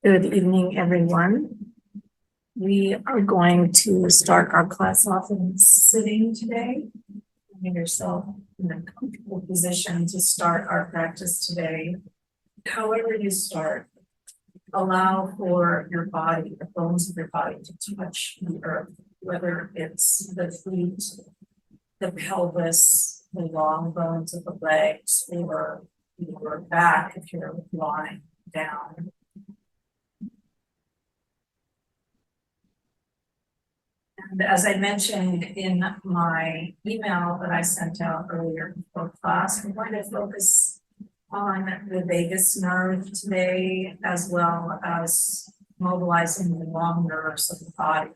Good evening, everyone. We are going to start our class off in sitting today. Get yourself in a comfortable position to start our practice today. However you start, allow for your body, the bones of your body to touch the earth, whether it's the feet, the pelvis, the long bones of the legs, or your back if you're lying down. And as I mentioned in my email that I sent out earlier before class, we're going to focus on the vagus nerve today, as well as mobilizing the long nerves of the body.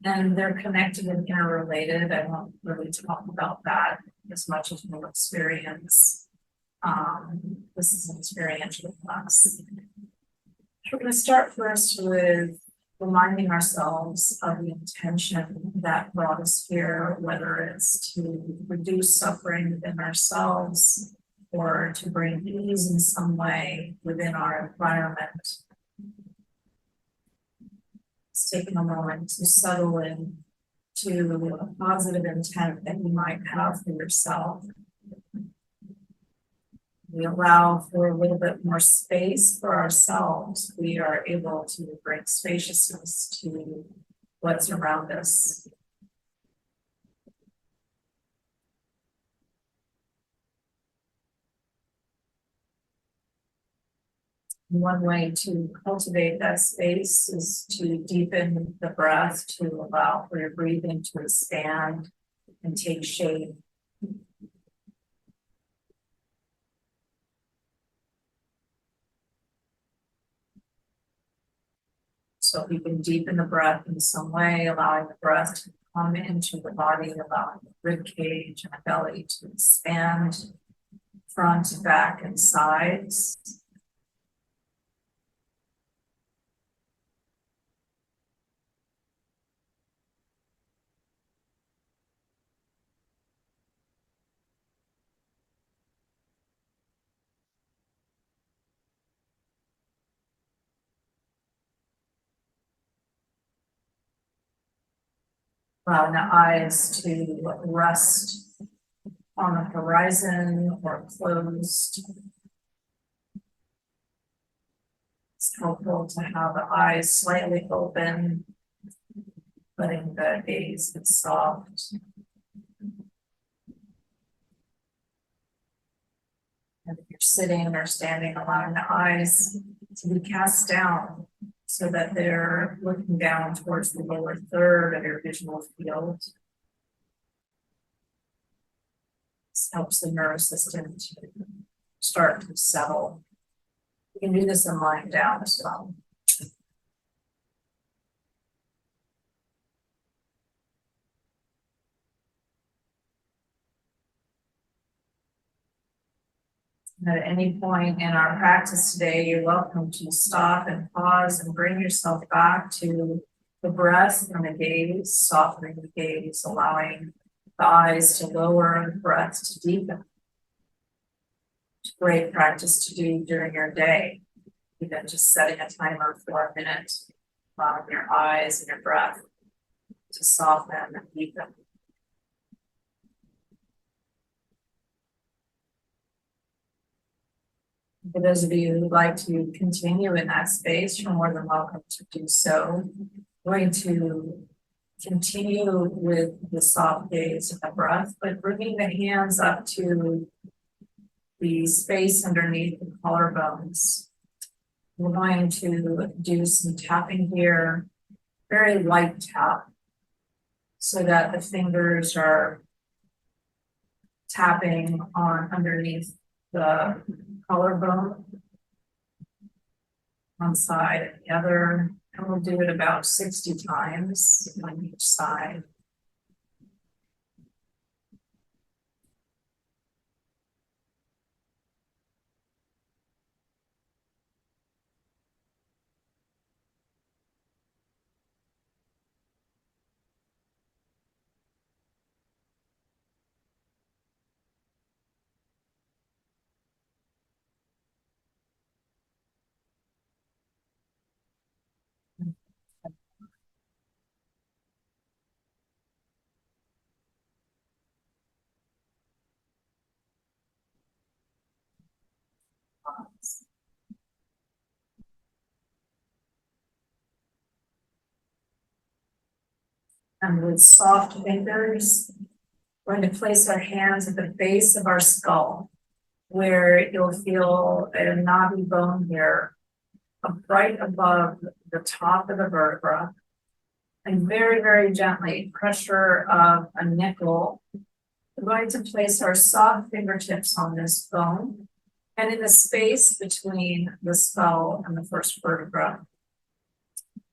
And they're connected and interrelated. I won't really talk about that as much as we'll experience. This is an experiential class. We're going to start first with reminding ourselves of the intention that brought us here, whether it's to reduce suffering within ourselves or to bring ease in some way within our environment. It's taking a moment to settle in to a positive intent that you might have for yourself. We allow for a little bit more space for ourselves. We are able to bring spaciousness to what's around us. One way to cultivate that space is to deepen the breath, to allow for your breathing to expand and take shape. So if you can deepen the breath in some way, allowing the breath to come into the body, allowing the rib cage and the belly to expand, front, back, and sides. Allowing the eyes to rest on the horizon or closed. It's helpful to have the eyes slightly open, letting the gaze be soft. And if you're sitting or standing, allowing the eyes to be cast down so that they're looking down towards the lower third of your visual field. This helps the nervous system to start to settle. You can do this in lying down as well. At any point in our practice today, you're welcome to stop and pause and bring yourself back to the breath and the gaze, softening the gaze, allowing the eyes to lower and the breath to deepen. It's great practice to do during your day, even just setting a timer for a minute, allowing your eyes and your breath to soften and deepen. For those of you who'd like to continue in that space, you're more than welcome to do so. We're going to continue with the soft gaze and the breath, but bringing the hands up to the space underneath the collarbones. We're going to do some tapping here, very light tap, so that the fingers are tapping on underneath the collarbone, one side and the other, and we'll do it about 60 times on each side. And with soft fingers, we're going to place our hands at the base of our skull, where you'll feel a knobby bone here, right above the top of the vertebra. And very, very gently, pressure of a nickel. We're going to place our soft fingertips on this bone and in the space between the skull and the first vertebra.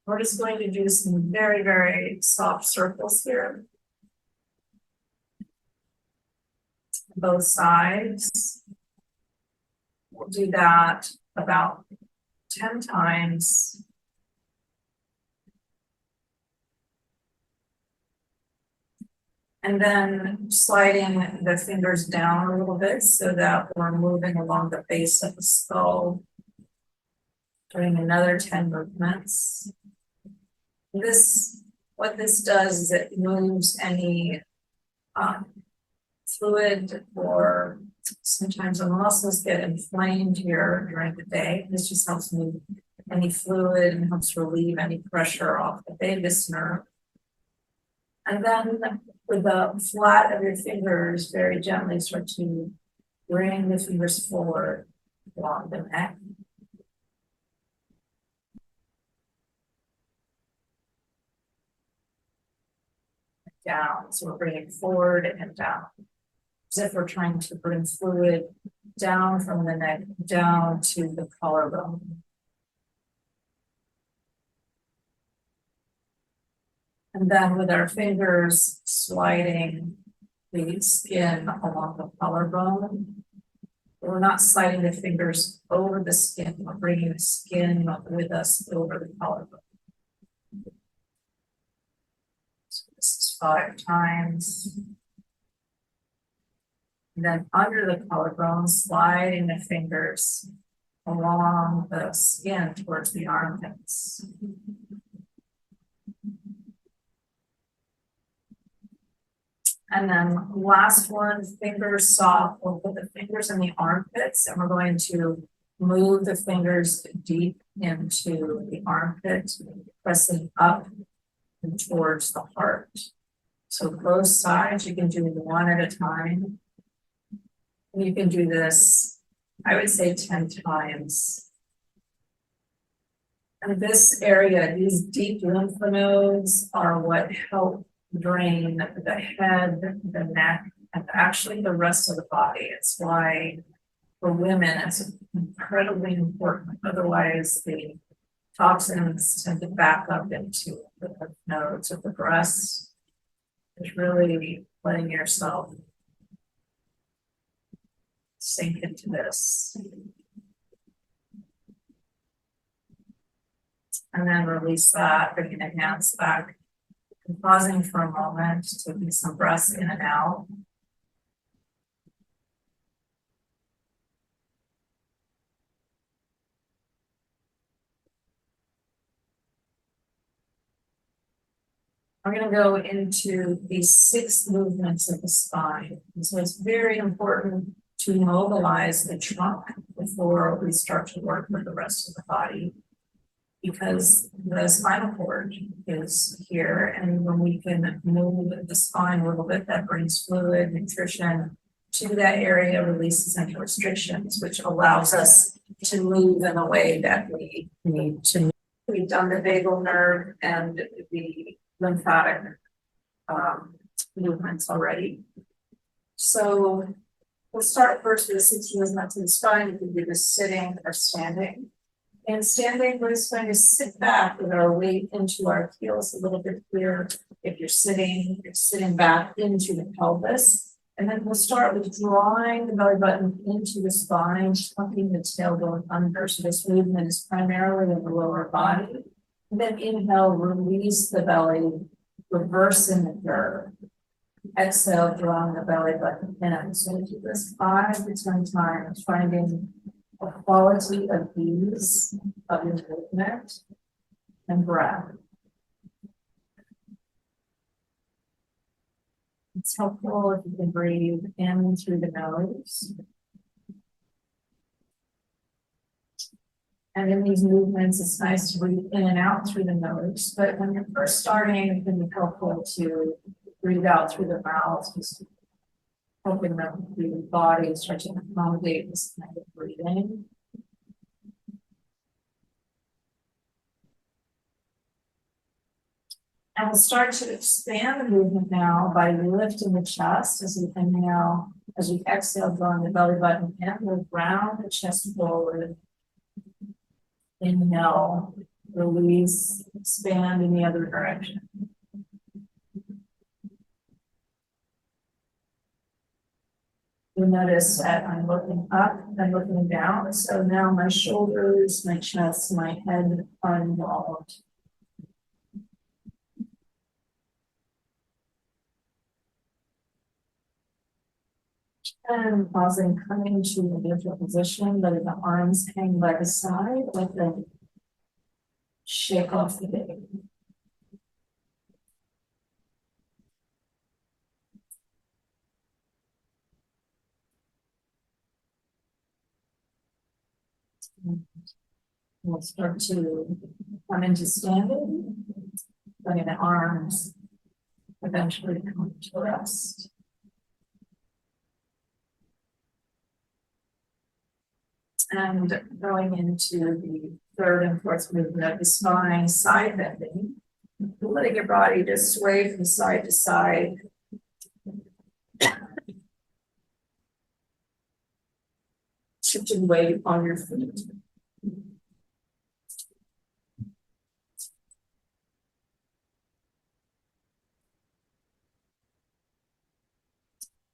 We're just going to do some very, very soft circles here. Both sides. We'll do that about 10 times. And then sliding the fingers down a little bit so that we're moving along the base of the skull. Doing another 10 movements. What this does is it moves any fluid, or sometimes the muscles get inflamed here during the day. This just helps move any fluid and helps relieve any pressure off the vagus nerve. And then with the flat of your fingers, very gently start to bring the fingers forward along the neck. Down, so we're bringing forward and down. As if we're trying to bring fluid down from the neck, down to the collarbone. And then with our fingers sliding the skin along the collarbone. We're not sliding the fingers over the skin, we're bringing the skin with us over the collarbone. So this is 5 times. And then under the collarbone, sliding the fingers along the skin towards the armpits. And then last one, fingers soft. We'll put the fingers in the armpits and we're going to move the fingers deep into the armpit, pressing up and towards the heart. So both sides, you can do one at a time. You can do this, I would say 10 times. And this area, these deep lymph nodes are what help drain the head, the neck, and actually the rest of the body. It's why for women it's incredibly important. Otherwise, the toxins tend to back up into the lymph nodes of the breast. It's really letting yourself sink into this. And then release that, bringing the hands back. And pausing for a moment, taking some breaths in and out. I'm going to go into these 6 movements of the spine. And so it's very important to mobilize the trunk before we start to work with the rest of the body. Because the spinal cord is here, and when we can move the spine a little bit, that brings fluid, nutrition to that area, releases any restrictions, which allows us to move in the way that we need to move. We've done the vagal nerve and the lymphatic movements already. So we'll start first with the 6 movements in the spine. You can do this sitting or standing. And standing, we're just going to sit back with our weight into our heels a little bit here. If you're sitting back into the pelvis. And then we'll start with drawing the belly button into the spine, tucking the tailbone under. So this movement is primarily in the lower body. And then inhale, release the belly, reverse in the curve. Exhale, drawing the belly button in. So we do this 5 to 10 times, finding a quality of ease of your movement and breath. It's helpful if you can breathe in through the nose And in these movements, it's nice to breathe in and out through the nose, but when you're first starting, it can be helpful to breathe out through the mouth, just helping the body start to accommodate this kind of breathing. And we'll start to expand the movement now by lifting the chest as we inhale, as we exhale, drawing the belly button in, we'll round the chest forward. Inhale, release, expand in the other direction. You'll notice that I'm looking up and looking down. So now my shoulders, my chest, my head are involved. And pausing, coming to a neutral position, letting the arms hang by the side, let them shake off the day. We'll start to come into standing, letting the arms eventually come to rest. And going into the third and fourth movement of the spine, side bending, letting your body just sway from side to side. Shifting weight on your feet.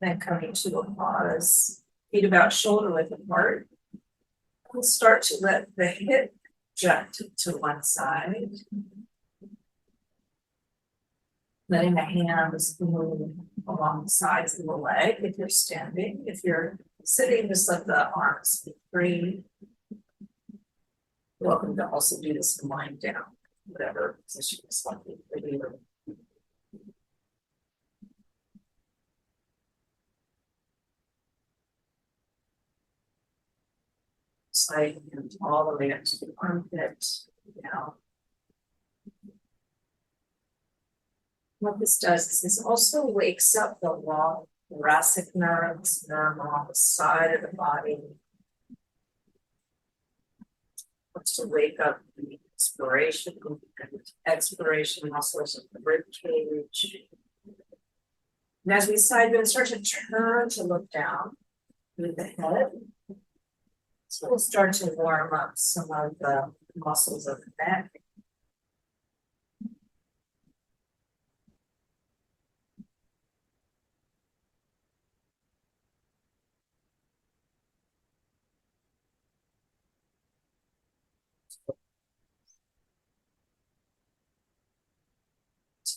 Then coming to a pause, feet about shoulder width apart. We'll start to let the hip jut to one side. Letting the hands move along the sides of the leg if you're standing. If you're sitting, just let the arms be free. You're welcome to also do this lying down, whatever position is likely for you. Sliding all the way up to the armpit down. What this does is this also wakes up the long thoracic nerves, nerve on the side of the body. Wants to wake up the inspiration and expiration muscles of the rib cage. And as we side bend, start to turn to look down with the head. So we'll start to warm up some of the muscles of the neck.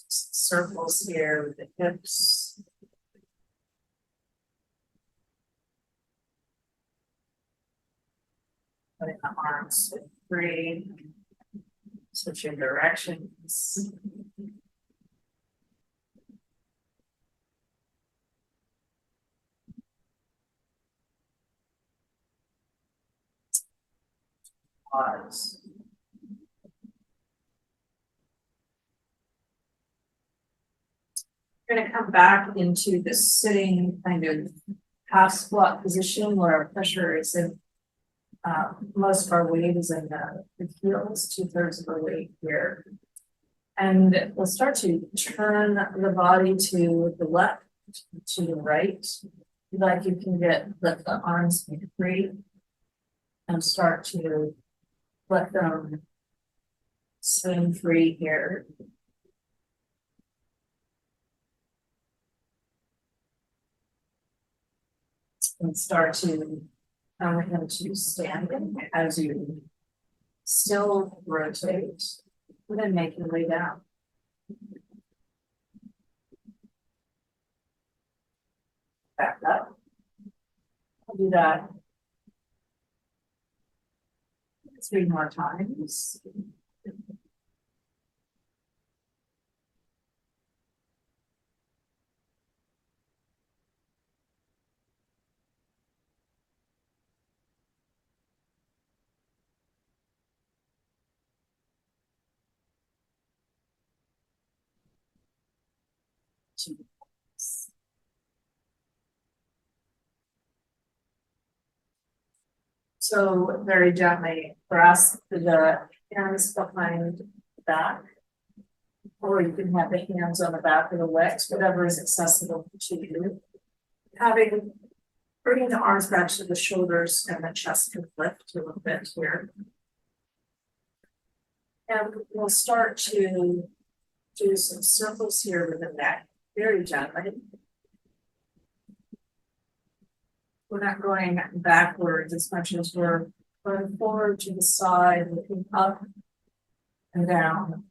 Circles here with the hips. Letting the arms free. Switching directions. Pause. We're going to come back into the sitting kind of half squat position where our pressure is in, most of our weight is in the heels, 2/3 of our weight here. And we'll start to turn the body to the left, to the right. Like you can let the arms be free and start to let them swing free here. And start to come into standing as you still rotate, and then make your way down. Back up. I'll do that 3 more times. to the pelvis. So very gently grasp the hands behind the back, or you can have the hands on the back of the legs, whatever is accessible to you. Bringing the arms back to the shoulders and the chest can lift a little bit here. And we'll start to do some circles here with the neck, very gently. We're not going backwards as much as we're going forward to the side, looking up and down.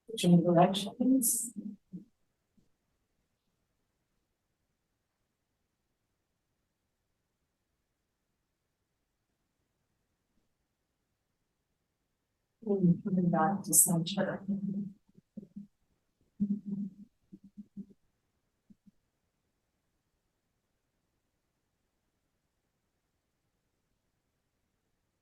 Switching directions. And coming back to center.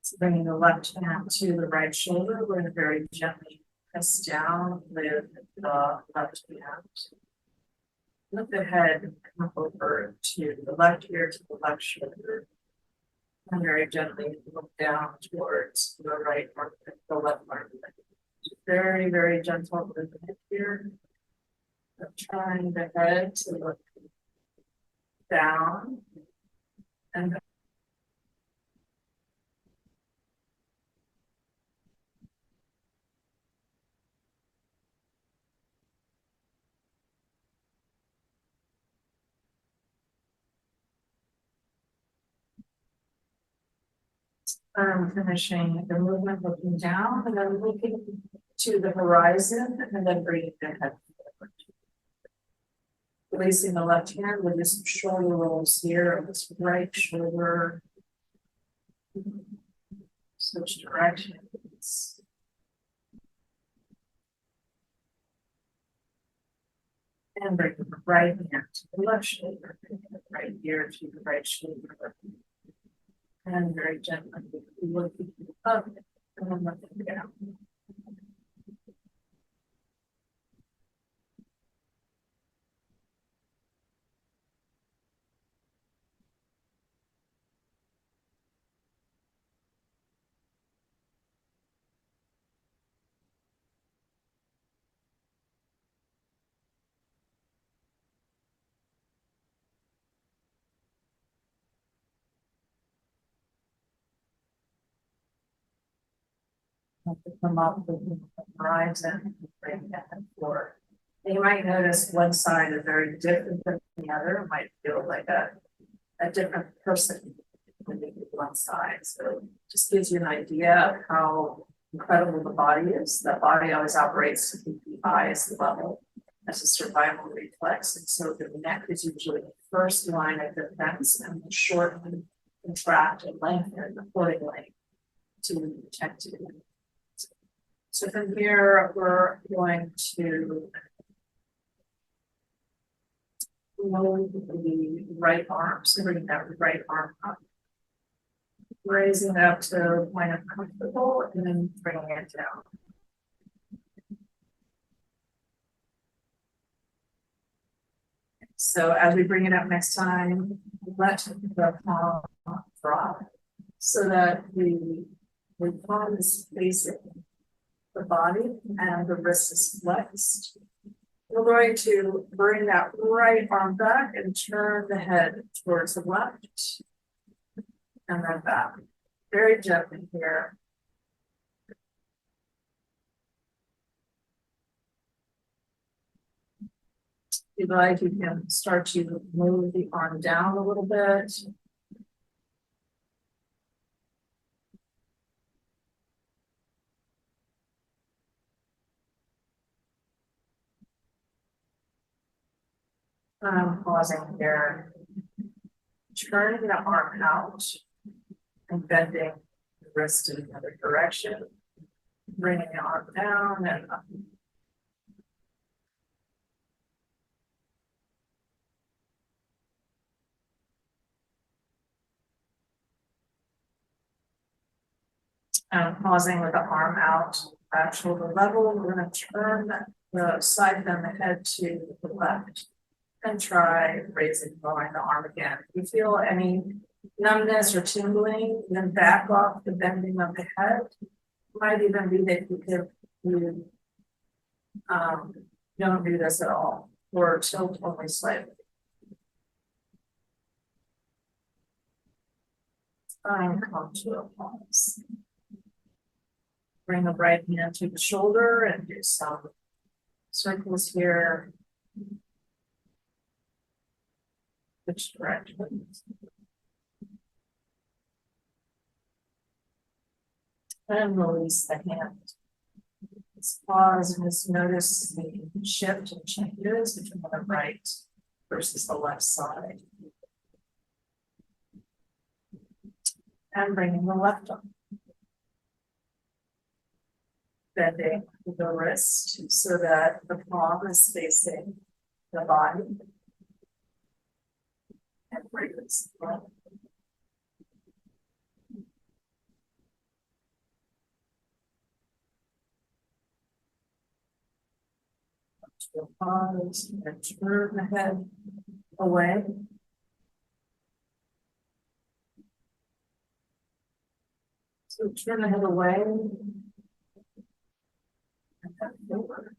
So bringing the left hand to the right shoulder, we're going to very gently press down with the left hand. Let the head come over to the left ear, to the left shoulder. And very gently look down towards the right arm, the left arm. Very, very gentle movement here. I'm trying the head to look down and finishing the movement, looking down and then looking to the horizon and then bringing the head forward. Releasing the left hand with this shoulder rolls here, this right shoulder. Switch directions. And bring the right hand to the left shoulder, right ear to the right shoulder. And very gently looking up and then looking down. Come up with the horizon, bring that forward. And you might notice one side is very different than the other. It might feel like a different person when you do one side. So it just gives you an idea of how incredible the body is. The body always operates to keep the highest level as a survival reflex. And so the neck is usually the first line of defense and the shorten, contract, and lengthen accordingly to protect you. So from here, we're going to move the right arm. So bring that right arm up. Raising it up to a point of comfortable and then bringing it down. So as we bring it up next time, let the palm drop so that the palm is facing the body and the wrist is flexed. We're going to bring that right arm back and turn the head towards the left and then back. Very gently here. If you'd like, you can start to move the arm down a little bit. Pausing here, turning the arm out and bending the wrist in the other direction, bringing the arm down and up. And pausing with the arm out at shoulder level, we're gonna turn the side of the head to the left. And try raising, lowering the arm again. If you feel any numbness or tingling, then back off the bending of the head. Might even be that you don't do this at all, or tilt only slightly. And come to a pause. Bring the right hand to the shoulder and do some circles here. Which direction? And release the hand. Let's pause and just notice the shift and changes between the right versus the left side. And bringing the left arm. Bending the wrist so that the palm is facing the body. And release the arm. Pause and turn the head away. So turn the head away and then forward.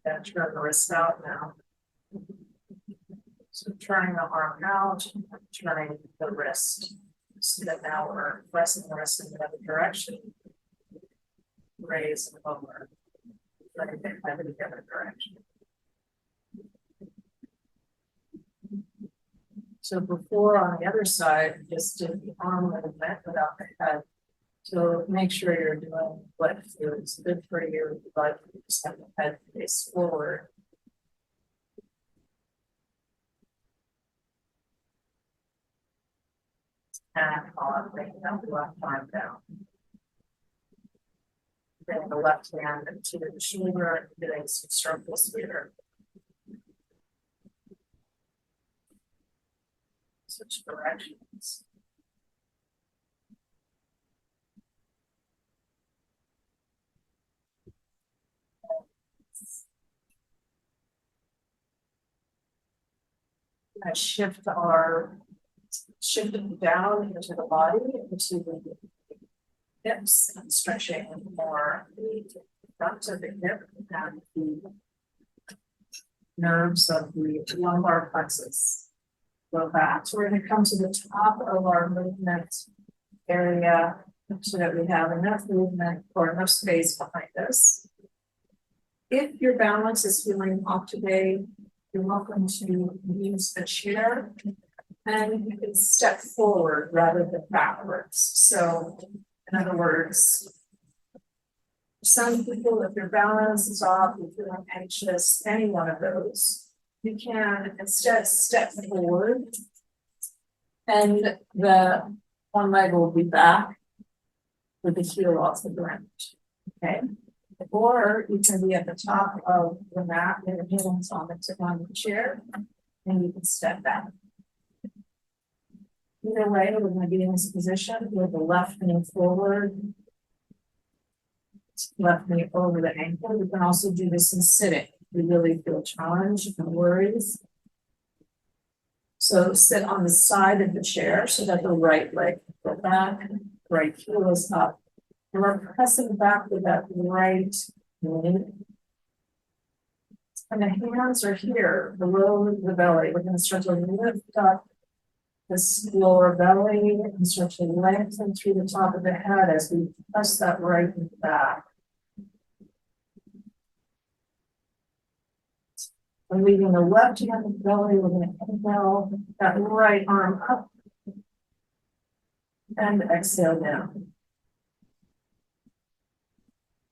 And turn the wrist out now. So turning the arm out, turning the wrist. So that now we're pressing the wrist in the other direction. Raise and lower. Letting the head in the other direction. So before on the other side, just did the arm movement without the head. So make sure you're doing what feels good for you, but you just have the head face forward. And I'll bring the left arm down. Bring the left hand to the shoulder, doing some circles here. Switch directions. I shift it down into the body, into the hips, and stretching more the front of the hip and the nerves of the lumbar plexus. Go back. So we're going to come to the top of our movement area so that we have enough movement or enough space behind us. If your balance is feeling off today, you're welcome to use a chair and you can step forward rather than backwards. So, in other words, some people, if your balance is off, you're feeling anxious, any one of those, you can instead step forward and the one leg will be back with the heel off the ground. Okay. Or you can be at the top of the mat with your hands on the chair and you can step back. Either way, we're going to be in this position with the left knee forward, left knee over the ankle. We can also do this in sitting. We really feel challenged, no worries. So sit on the side of the chair so that the right leg can go back, right heel is up. And we're pressing back with that right knee. And the hands are here below the belly. We're going to start to lift up this lower belly and start to lengthen through the top of the head as we press that right knee back. And leaving the left hand in the belly, we're going to inhale that right arm up and exhale down.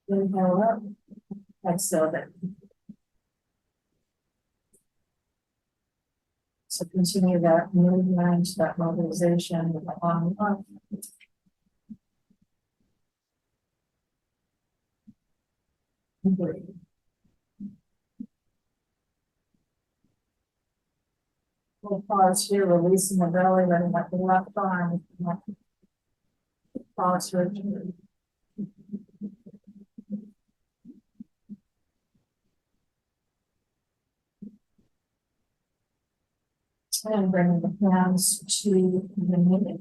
Inhale up, exhale down. So continue that movement, that mobilization with the arm up. breathe. We'll pause here, releasing the belly, letting up the left arm. Pause for and bringing the hands to the knee.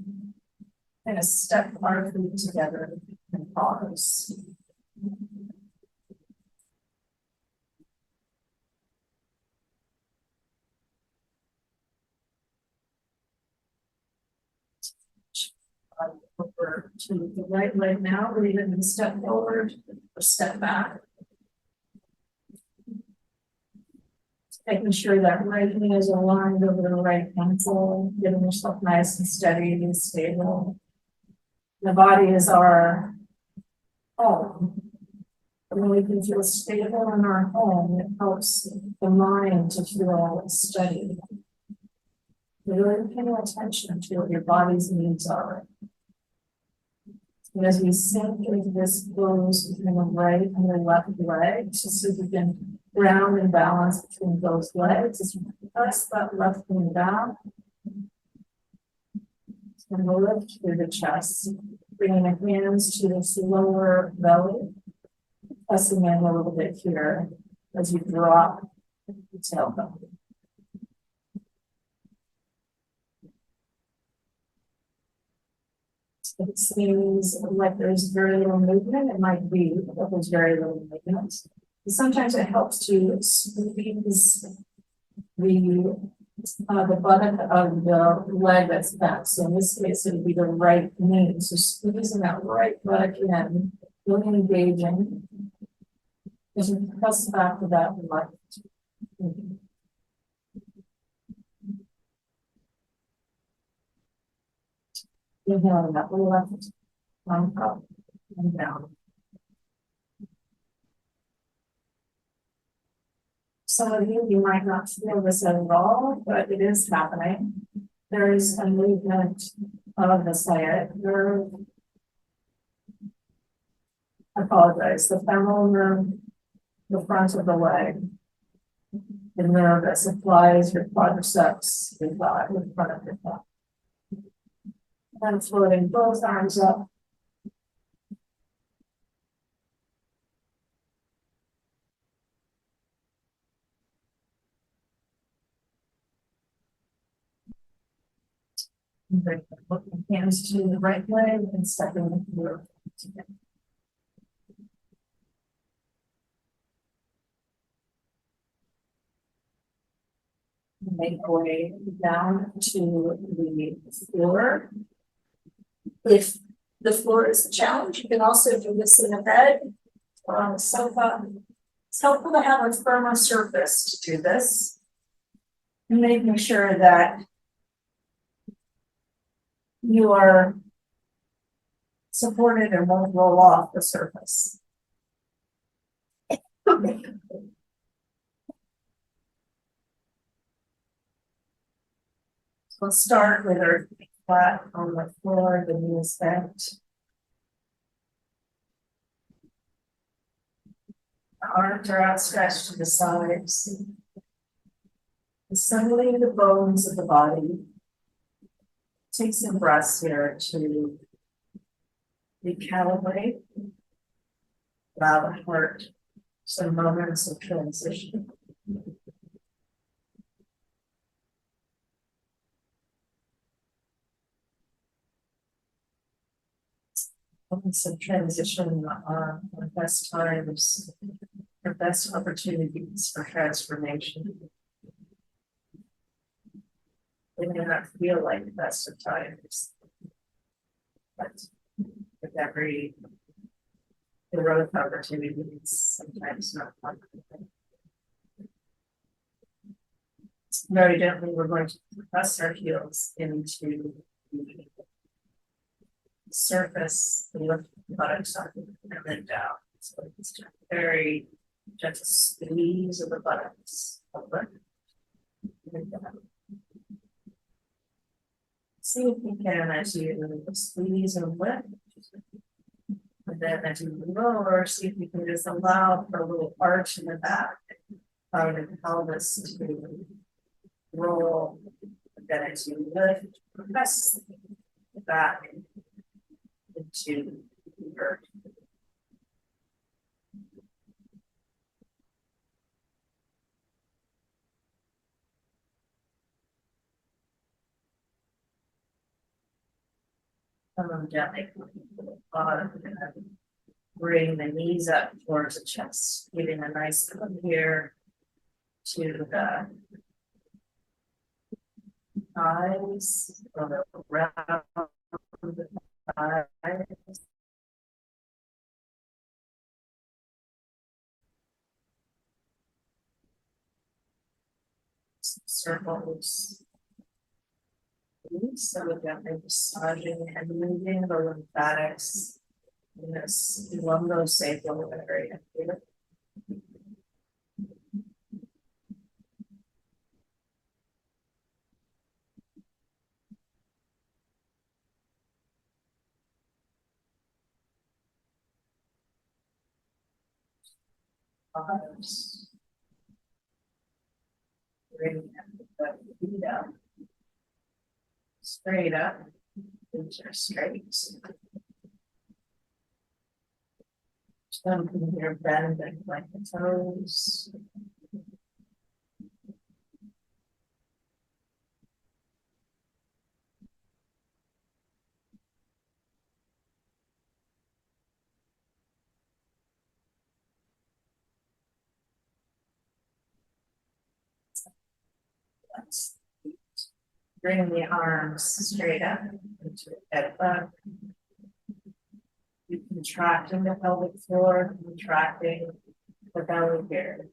And step our feet together and pause. Over to the right leg now, or even step forward or step back. Making sure that right knee is aligned over the right ankle, getting yourself nice and steady and stable. The body is our home. When we can feel stable in our home, it helps the mind to feel steady. Really pay attention to what your body's needs are. And as we sink into this pose between the right and the left leg, just so we can ground and balance between those legs, as we press that left knee down, and we'll lift through the chest, bringing the hands to the lower belly, pressing in a little bit here as you drop the tailbone. It seems like there's very little movement. It might be that there's very little movement. And sometimes it helps to squeeze the buttock of the leg that's back. So in this case, it would be the right knee. So squeezing that right buttock in, really engaging as you press back with that left knee. Inhaling that left arm up and down. Some of you might not feel this at all, but it is happening. There is a movement of the sciatic nerve. I apologize. The femoral nerve, the front of the leg, the nerve that supplies your quadriceps, your thigh, the front of your thigh. And floating both arms up. And bring the hands to the right leg and stepping through together. Make our way down to the floor. If the floor is a challenge, you can also do this in a bed or on a sofa. It's helpful to have a firmer surface to do this. Making sure that you are supported and won't roll off the surface. We'll start with our feet flat on the floor, the knees bent. The arms are outstretched to the sides. Assembling the bones of the body. Take some breaths here to recalibrate. Allow the heart some moments of transition. Moments of transition are our best times, our best opportunities for transformation. They may not feel like the best of times, but with every growth opportunity, it's sometimes not fun. Very gently, we're going to press our heels into the surface, the lift the buttocks up and then down. So it's just very gentle squeeze of the buttocks over and down. See if you can, as you squeeze and lift, And then as you lower, see if you can just allow for a little arch in the back of the pelvis to roll. Then as you lift, press back into the earth. Gently bottom, bring the knees up towards the chest, giving a nice look here to the thighs, around the thighs. Circles. So gently massaging and moving the lymphatics in this lumbosacral area here. Arms. Bring the feet up. Straight up. These are straight. Something here bending like the toes. Bring the arms straight up into the head above. You contracting the pelvic floor, contracting the belly here.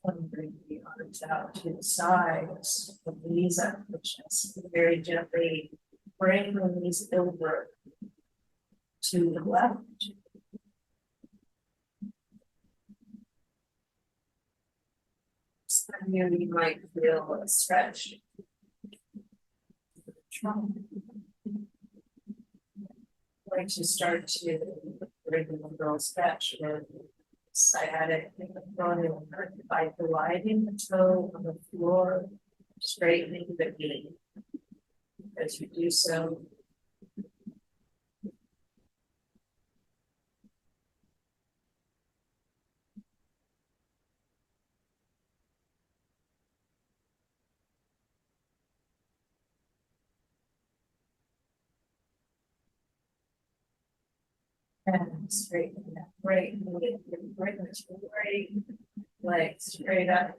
And bring the arms out to the sides, the knees up the chest, very gently bring the knees over to the left. So here you might feel a stretch. Like to start to bring the little stretch with sciatic in the front by gliding the toe on the floor, straightening the knee. As you do so, and straighten that right knee, bring this right leg straight up.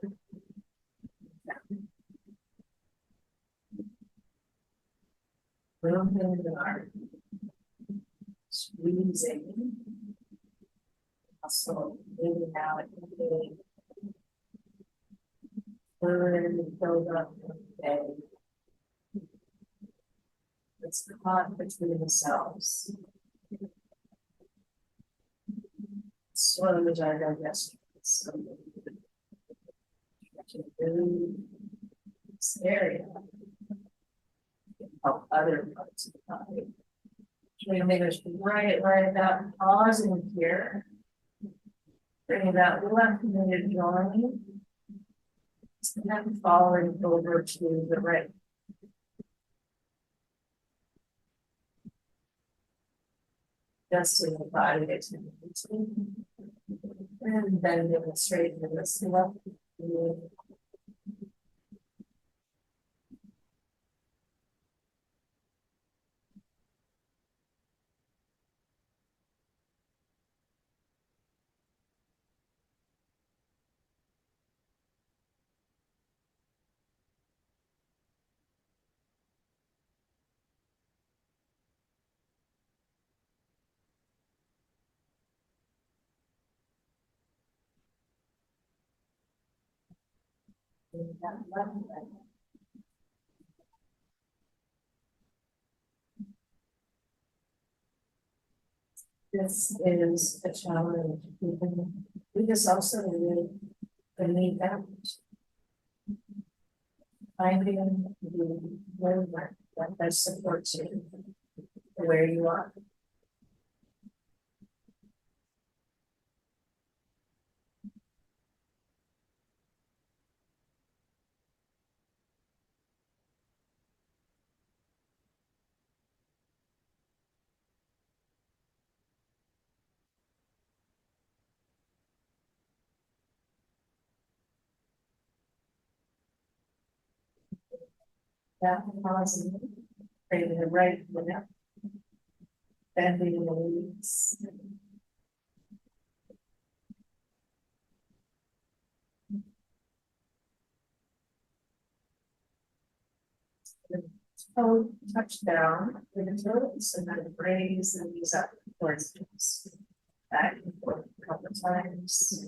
Moving the arm, squeezing, muscle, moving out, moving. Build up a it's caught between the cells. Slowly digest. So move this area. Help other parts of the body. Fingers right about pausing here. Bring that left knee joint. And then following over to the right. Just in the body, it's and then it straight in this left knee. that left leg. This is a challenge. We just also need the knee out. Finding the movement that best supports you where you are. That pausing, creating the right foot up, bending the knees. Toe touch down with the toes and then raise the knees up towards the knees. Back and forth a couple of times.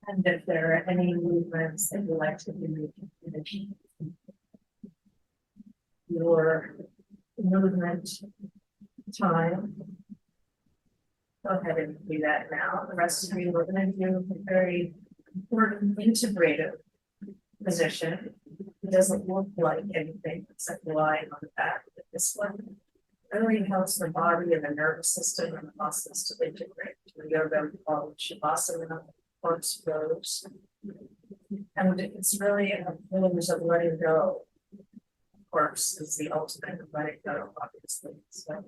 And if there are any movements that you like to do in your movement time, go ahead and do that now. The rest of you, we're going to do a very important integrative position. It doesn't look like anything except lying on the back, but this one really helps the body and the nervous system and the muscles to integrate. We yoga called Shavasana, corpse pose. And it's really a pose of letting go. Of course, is the ultimate of letting go, obviously. So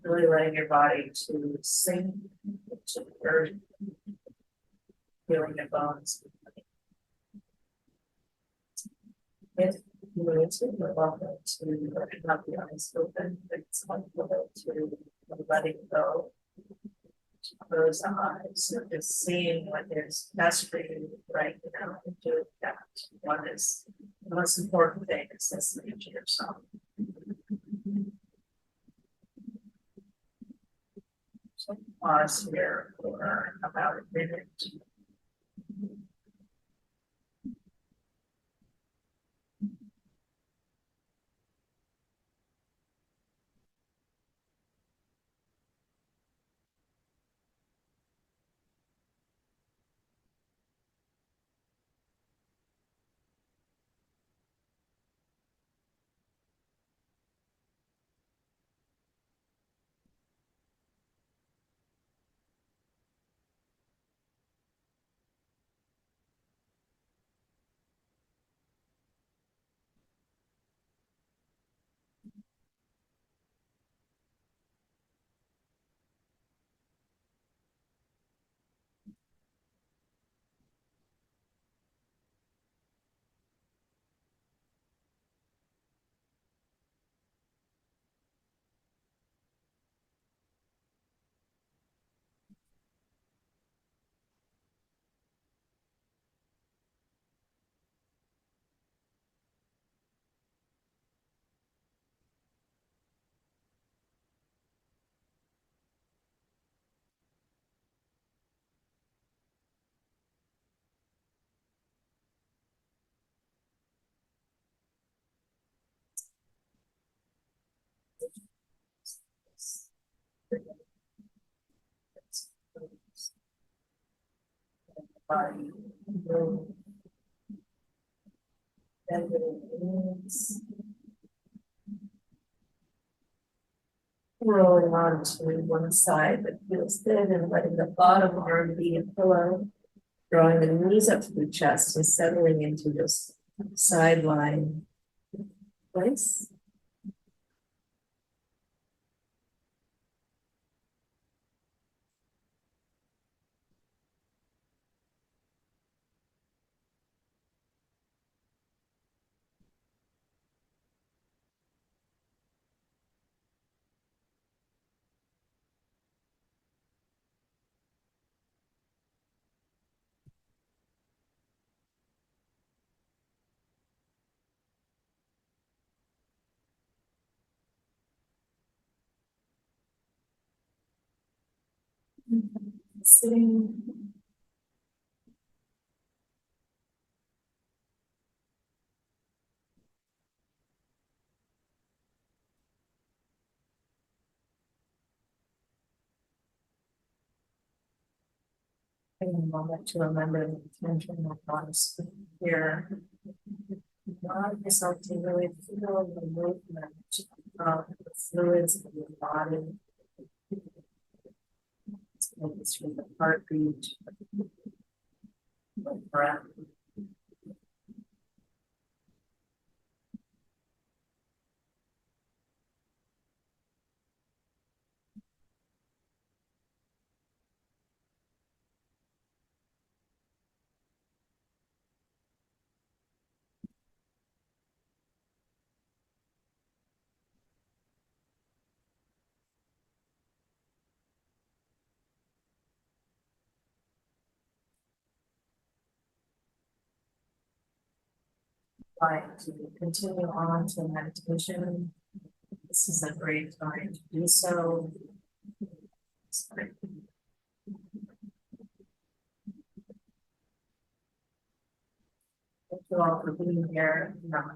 really letting your body to sink to the earth, feeling your bones. If you need to, you're welcome to have the eyes open. It's comfortable to letting go. Close the eyes, so just seeing what is best for you right now and doing that. One is the most important thing is listening to yourself. So pause here for about a minute. Body, move, bend the knees. Rolling on to one side that feels good and letting the bottom arm be a pillow. Drawing the knees up to the chest and settling into this sideline place. Sitting. Taking a moment to remember the intention of bodies here. Allow yourself to really feel the movement of the fluids of your body. Maybe through the heartbeat, the breath. Like to continue on to meditation. This is a great time to do so. Thank you all for being here.